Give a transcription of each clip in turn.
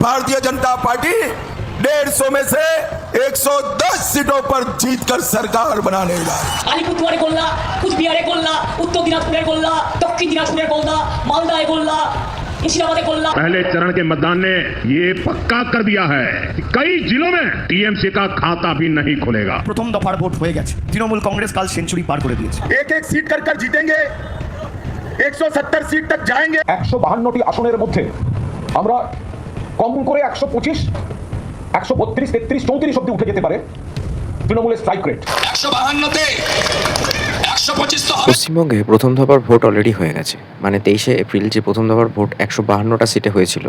Bharatiya Janata party 150 में से 110 सीटों पर जीतकर सरकार बनाने जा रही है। আলিপুরদুয়ারে গোল্লা, কুচবিহারে গোল্লা, উত্তর দিনাজপুরের গোল্লা, দক্ষিণ দিনাজপুরের গোল্লা, মালদায় গোল্লা, মুর্শিদাবাদে গোল্লা। पहले चरण के मतदान ने ये पक्का कर दिया है कि कई जिलों में टीएमसी का खाता भी नहीं खुलेगा। প্রথম দফার ভোট হয়ে গেছে, তৃণমূল কংগ্রেস কাল সেঞ্চুরি পার করে দিয়েছে। एक एक सीट कर जीतेंगे, 170 सीट तक जाएंगे। 152টি আসনের মধ্যে আমরা কম করে 125, 132, 33, 34 অব্দি উঠে যেতে পারে তৃণমূলের স্ট্রাইক রেট। 152তে 125 তো হবে। পশ্চিমবঙ্গে প্রথম দফার ভোট অলরেডি হয়ে গেছে, মানে 23শে এপ্রিল যে প্রথম দফার ভোট 152টা সিটে হয়েছিল,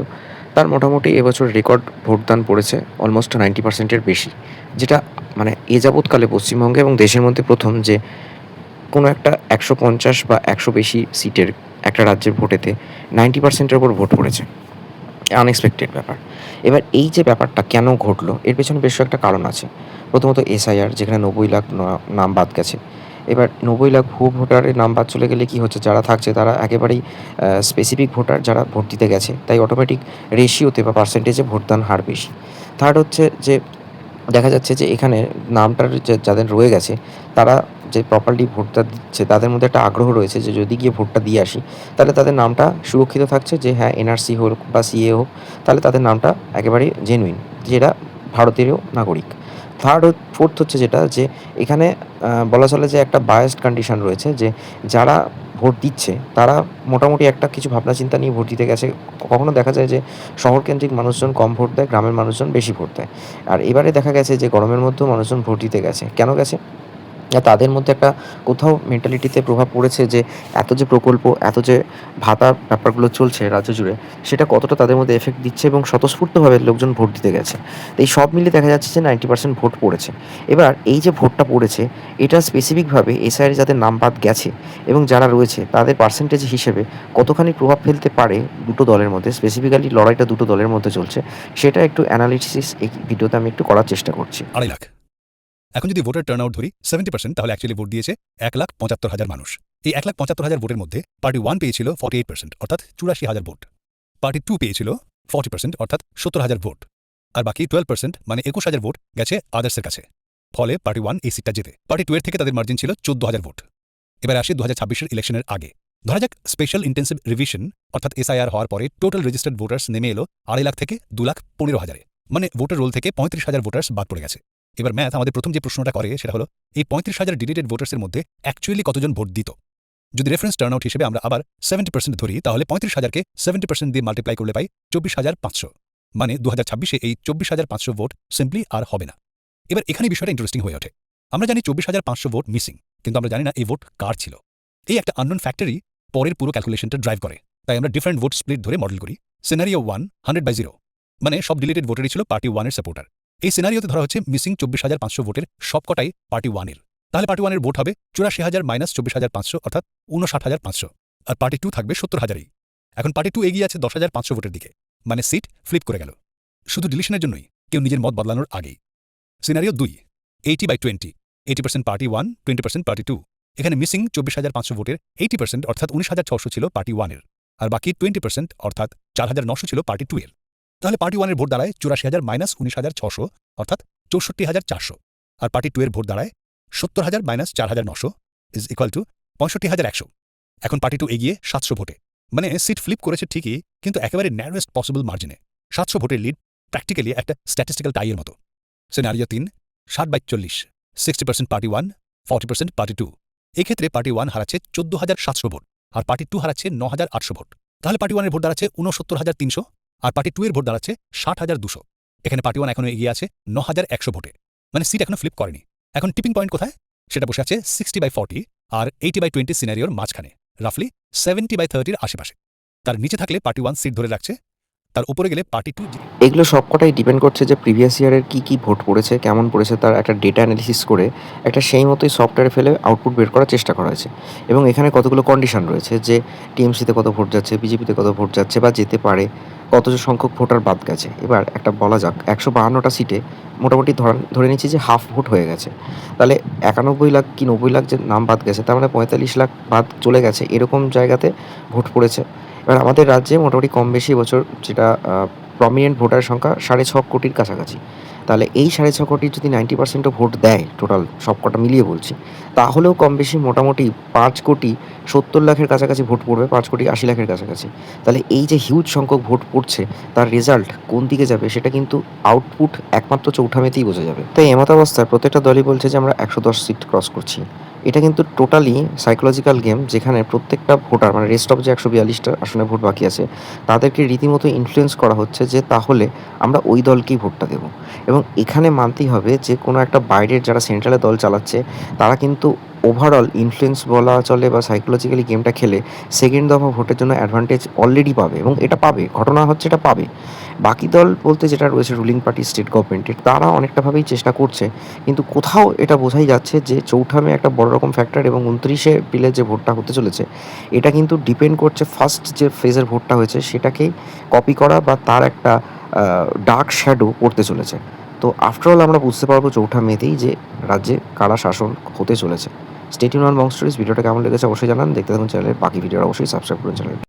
তার মোটামুটি এবছর রেকর্ড ভোটদান পড়েছে অলমোস্ট 90%-এর বেশি, যেটা মানে এ যাবৎকালে পশ্চিমবঙ্গে এবং দেশের মধ্যে প্রথম যে কোনো একটা 150 বা 100 বেশি সিটের একটা রাজ্যের ভোটেতে 90%-এর ওপর ভোট পড়েছে। আনএক্সপেক্টেড ব্যাপার। এবার এই যে ব্যাপারটা কেন ঘটলো, এর পেছনে বেশ একটা কারণ আছে। প্রথমত এসআইআর, যেখানে 90 লাখ নাম বাদ গেছে। এবার 90 লাখ ভুয়ো ভোটারের নাম বাদ চলে গেলে কি হচ্ছে, যারা থাকছে তারা একেবারেই স্পেসিফিক ভোটার যারা ভোট দিতে গেছে, তাই অটোমেটিক রেশিওতে বা পার্সেন্টেজে ভোটদান হার বেশি। থার্ড হচ্ছে যে দেখা যাচ্ছে যে এখানে নামটার যাদের রয়ে গেছে তারা যে প্রপারলি ভোটটা দিচ্ছে তাদের মধ্যে একটা আগ্রহ রয়েছে যে যদি গিয়ে ভোটটা দিয়ে আসি তাহলে তাদের নামটা সুরক্ষিত থাকছে, যে হ্যাঁ এনআরসি হোক বা সিএ হোক তাহলে তাদের নামটা একেবারেই জেনুইন, যেটা ভারতেরও নাগরিক। ফোর্থ হচ্ছে যেটা যে এখানে বলা চলে যে একটা বায়াসড কন্ডিশন রয়েছে, যে যারা ভোট দিচ্ছে তারা মোটামুটি একটা কিছু ভাবনা চিন্তা নিয়ে ভোট দিতে গেছে। কখনো দেখা যায় যে শহরকেন্দ্রিক মানুষজন কম ভোট দেয়, গ্রামের মানুষজন বেশি ভোট দেয়। আর এবারে দেখা গেছে যে গরমের মধ্যেও মানুষজন ভোট দিতে গেছে। কেন গেছে? তাদের মধ্যে একটা কোথাও মেন্টালিটিতে প্রভাব পড়েছে যে এত যে প্রকল্প, এত যে ভাতার ব্যাপারগুলো চলছে রাজ্য জুড়ে, সেটা কতটা তাদের মধ্যে এফেক্ট দিচ্ছে এবং স্বতঃস্ফূর্তভাবে লোকজন ভোট দিতে গেছে। এই সব মিলে দেখা যাচ্ছে যে 90% ভোট পড়েছে। এবার এই যে ভোটটা পড়েছে, এটা স্পেসিফিকভাবে এসআইআর যাদের নাম বাদ গেছে এবং যারা রয়েছে তাদের পার্সেন্টেজ হিসেবে কতখানি প্রভাব ফেলতে পারে দুটো দলের মধ্যে, স্পেসিফিক্যালি লড়াইটা দুটো দলের মধ্যে চলছে, সেটা একটু অ্যানালিসিস এই ভিডিওতে আমি একটু করার চেষ্টা করছি। 2.5 লাখ। এখন যদি ভোটার টার্ন আউট ধরি 70%, তাহলে অ্যাকচুয়ালি ভোট দিয়েছে 1,75,000 মানুষ। এই 1,75,000 ভোটের মধ্যে পার্টি 1 পেয়েছিল 48%, অর্থাৎ 84,000 ভোট। পার্টি 2 পেয়েছিল 40%, অর্থাৎ 70,000 ভোট। আর বাকি 12% মানে 21,000 ভোট গেছে আদার্সের কাছে। ফলে পার্টি 1 এই সিটটা জেতে। পার্টি 2 এর থেকে তাদের মার্জিন ছিল 14,000 ভোট। এবার আসে 2026-এর ইলেকশনের আগে। ধরা যাক স্পেশাল ইন্টেন্সিভ রিভিশন অর্থাৎ এসআইআর হওয়ার পরে টোটাল রেজিস্টার্ড ভোটার্স নেমে এলো 2.5 লাখ থেকে 2,15,000-এ, মানে ভোটার রোল থেকে 35,000 ভোটার্স বাদ পড়ে গেছে। এবার ম্যাথ আমাদের প্রথম যে প্রশ্নটা করে সেটা হলো এই 35,000 ডিলিটেড ভোটার্সের মধ্যে অ্যাকচুয়ালি কতজন ভোট দিত। যদি রেফারেন্স টার্ন আউট হিসেবে আমরা আবার 70% ধরি, তাহলে 35,000-কে 70% দিয়ে মাল্টিপ্লাই করলে পাই 24,500, মানে 2026-এ এই 24,500 ভোট সিম্পলি আর হবে না। এবার এখানে বিষয়টা ইন্টারেস্টিং হয়ে ওঠে। আমরা জানি 24,500 ভোট মিসিং, কিন্তু আমরা জানি না এই ভোট কার ছিল। এই একটা আননোন ফ্যাক্টরি পরের পুরো ক্যালকুলেশনটা ড্রাইভ করে। তাই আমরা ডিফারেন্ট ভোট স্প্লিট ধরে মডেল করি। সিনারিও 1 100/0, মানে সব ডিলিটেড ভোটারই ছিল পার্টি 1-এর সাপোর্টার। এই সিনারিওতে ধরা হচ্ছে মিসিং 24,500 ভোটের সবকটাই পার্টি 1-এর। তাহলে পার্টি 1-এর ভোট হবে 84,000 মাইনাস 24,500, অর্থাৎ 59,500। আর পার্টি 2 থাকবে 70,000-ই। এখন পার্টি 2 এগিয়ে আছে 10,500 ভোটের দিকে, মানে সিট ফ্লিপ করে গেল শুধু ডিলিশনের জন্যই, কেউ নিজের মত বদলানোর আগেই। Scenario 2 80/20, 80% party 1, 20% party 2। এখানে মিসিং 24,500 ভোটের 80%, অর্থাৎ 19,600 ছিল পার্টি 1-এর, আর বাকি 20% অর্থাৎ 4,900 ছিল পার্টি 2-এর। তাহলে পার্টি 1-এর ভোট দাঁড়ায় 84,000 মাইনাস 19,600, অর্থাৎ 64,400। আর পার্টি 2-এর ভোট দাঁড়ায় 70,000 মাইনাস 4,900 ইজ ইকুয়াল টু 65,100। এখন পার্টি 2 এগিয়ে 700 ভোটে, মানে সিট ফ্লিপ করেছে ঠিকই, কিন্তু একেবারে ন্যারোয়েস্ট পসিবল মার্জিনে। 700 ভোটের লিড প্র্যাকটিক্যালি একটা স্ট্যাটিস্টিক্যাল টাইয়ের মতো। Scenario 3 60/40, 60% party 1, 40% party 2। এক্ষেত্রে পার্টি 1 হারাচ্ছে 14,700 ভোট, আর পার্টি 2 হারাচ্ছে 9,800 ভোট। তাহলে পার্টি 1-এর ভোট দাঁড়াচ্ছে 69,300, আর পার্টি 2-এর ভোট দাঁড়াচ্ছে 60,200। এখানে পার্টি 1 এখনো এগিয়ে আছে 9,100 ভোটে, মানে সিট এখনো ফ্লিপ করেনি। এখন টিপিং পয়েন্ট কোথায়? সেটা বসে আছে 60/40 আর 80/20 সিনারিওর মাঝখানে, রাফলি 70/30-এর আশেপাশে। তার নিচে থাকলে পার্টি 1 সিট ধরে রাখছে, তার উপরে গেলে পার্টি 2। এগুলো সবকটাই ডিপেন্ড করছে যে প্রিভিয়াস ইয়ারের কী ভোট পড়েছে, কেমন পড়েছে, তার একটা ডেটা অ্যানালিসিস করে একটা সেই মতোই সফটওয়্যারে ফেলে আউটপুট বের করার চেষ্টা করা হয়েছে। এবং এখানে কতগুলো কন্ডিশন রয়েছে, যে টিএমসিতে কত ভোট যাচ্ছে, বিজেপিতে কত ভোট যাচ্ছে বা যেতে পারে, কত সংখ্যক ভোটার বাদ গেছে। এবার একটা বলা যাক 152টা সিটে মোটামুটি ধরে নিচ্ছি যে হাফ ভোট হয়ে গেছে, তাহলে 91 লাখ কি 90 লাখ যে নাম বাদ গেছে, তার মানে 45 লাখ বাদ চলে গেছে, এরকম জায়গাতে ভোট পড়েছে। এবার আমাদের রাজ্যে মোটামুটি কম বেশি বছর যেটা প্রমিনেন্ট ভোটারের সংখ্যা 6.5 কোটির কাছাকাছি। তাহলে এই 6.5 কোটির যদি 90%ও ভোট দেয়, টোটাল সব কটা মিলিয়ে বলছি, তাহলেও কম বেশি মোটামুটি 5,70,00,000-এর কাছাকাছি ভোট পড়বে, 5,80,00,000-এর কাছাকাছি। তাহলে এই যে হিউজ সংখ্যক ভোট পড়ছে, তার রেজাল্ট কোন দিকে যাবে সেটা কিন্তু আউটপুট একমাত্র চৌঠা মেতেই বোঝা যাবে। তাই এমতাবস্থায় প্রত্যেকটা দলই বলছে যে আমরা 110 সিট ক্রস করছি। এটা কিন্তু টোটালি সাইকোলজিক্যাল গেম, যেখানে প্রত্যেকটা ভোটার মানে রেস্ট অফ যে 142টা আসনে ভোট বাকি আছে তাদেরকে রীতিমতো ইনফ্লুয়েন্স করা হচ্ছে যে তাহলে আমরা ওই দলকেই ভোটটা দেবো। এবং এখানে মানতেই হবে যে কোনো একটা বাইরের যারা সেন্ট্রালে দল চালাচ্ছে তারা কিন্তু ওভারঅল ইনফ্লুয়েন্স বলা চলে বা সাইকোলজিক্যালি গেমটা খেলে সেকেন্ড দফা ভোটের জন্য অ্যাডভান্টেজ অলরেডি পাবে, এবং এটা পাবে, ঘটনা হচ্ছে এটা পাবে। বাকি দল বলতে যেটা রয়েছে রুলিং পার্টি স্টেট গভর্নমেন্টের, তারা অনেকটাভাবেই চেষ্টা করছে, কিন্তু কোথাও এটা বোঝাই যাচ্ছে যে চৌঠা মে একটা বড় রকম ফ্যাক্টর এবং 29শে এপ্রিলের যে ভোটটা হতে চলেছে এটা কিন্তু ডিপেন্ড করছে ফার্স্ট যে ফেজের ভোটটা হয়েছে সেটাকেই কপি করা বা তার একটা ডার্ক শ্যাডো পড়তে চলেছে। তো আফটারঅল আমরা বুঝতে পারবো চৌঠা মেতেই যে রাজ্যে কারা শাসন হতে চলেছে। Stay tune on Bong stories. ভিডিওটা কেমন লেগেছে অবশ্যই জানান। দেখতে থাকুন চ্যানেলের বাকি ভিডিও, অবশ্যই সাবস্ক্রাইব করুন চ্যানেল।